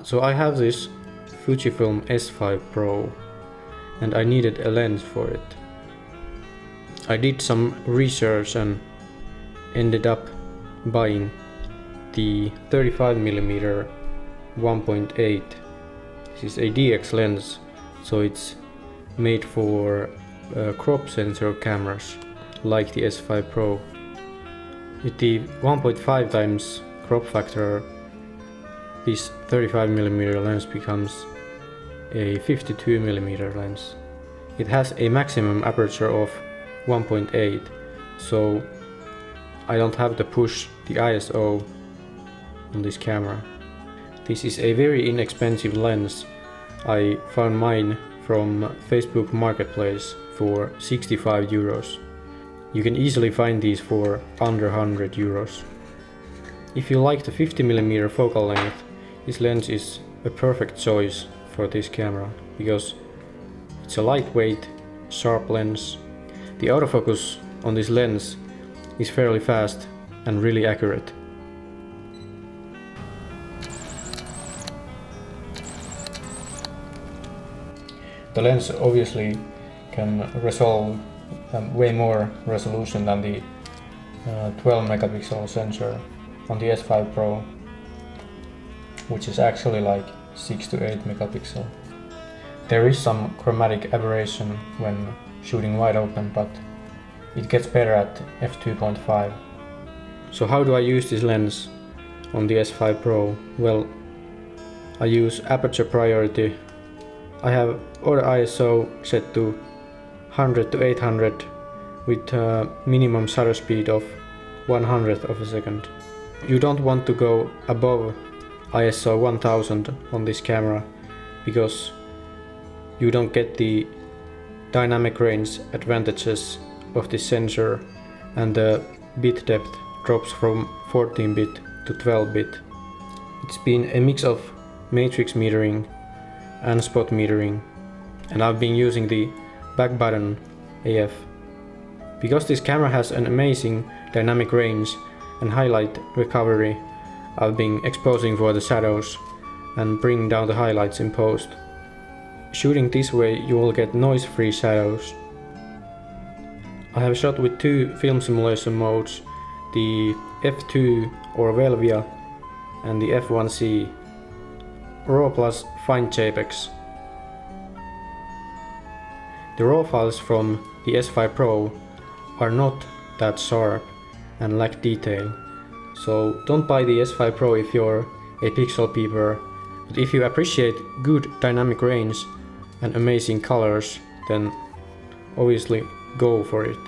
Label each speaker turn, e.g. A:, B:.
A: So I have this Fujifilm S5 Pro and I needed a lens for it. I did some research and ended up buying the 35mm 1.8. This is a DX lens, so it's made for crop sensor cameras like the S5 Pro. With the 1.5 times crop factor, this 35mm lens becomes a 52mm lens. It has a maximum aperture of 1.8, so I don't have to push the ISO on this camera. This is a very inexpensive lens. I found mine from Facebook Marketplace for 65 euros. You can easily find these for under 100 euros. If you like the 50mm focal length, this lens is a perfect choice for this camera because it's a lightweight, sharp lens. The autofocus on this lens is fairly fast and really accurate. The lens obviously can resolve way more resolution than the 12 megapixel sensor on the S5 Pro, which is actually like 6 to 8 megapixel. There is some chromatic aberration when shooting wide open, but it gets better at f2.5. So how do I use this lens on the S5 Pro? Well, I use aperture priority. I have auto ISO set to 100 to 800 with a minimum shutter speed of 1/100th of a second. You don't want to go above ISO 1000 on this camera because you don't get the dynamic range advantages of this sensor, and the bit depth drops from 14-bit to 12-bit. It's been a mix of matrix metering and spot metering, and I've been using the back button AF. Because this camera has an amazing dynamic range and highlight recovery, I've been exposing for the shadows and bringing down the highlights in post. Shooting this way you will get noise-free shadows. I have shot with two film simulation modes, the F2 or Velvia and the F1C, RAW plus Fine JPEGs. The RAW files from the S5 Pro are not that sharp and lack detail, so don't buy the S5 Pro if you're a pixel peeper, but if you appreciate good dynamic range and amazing colors, then obviously go for it.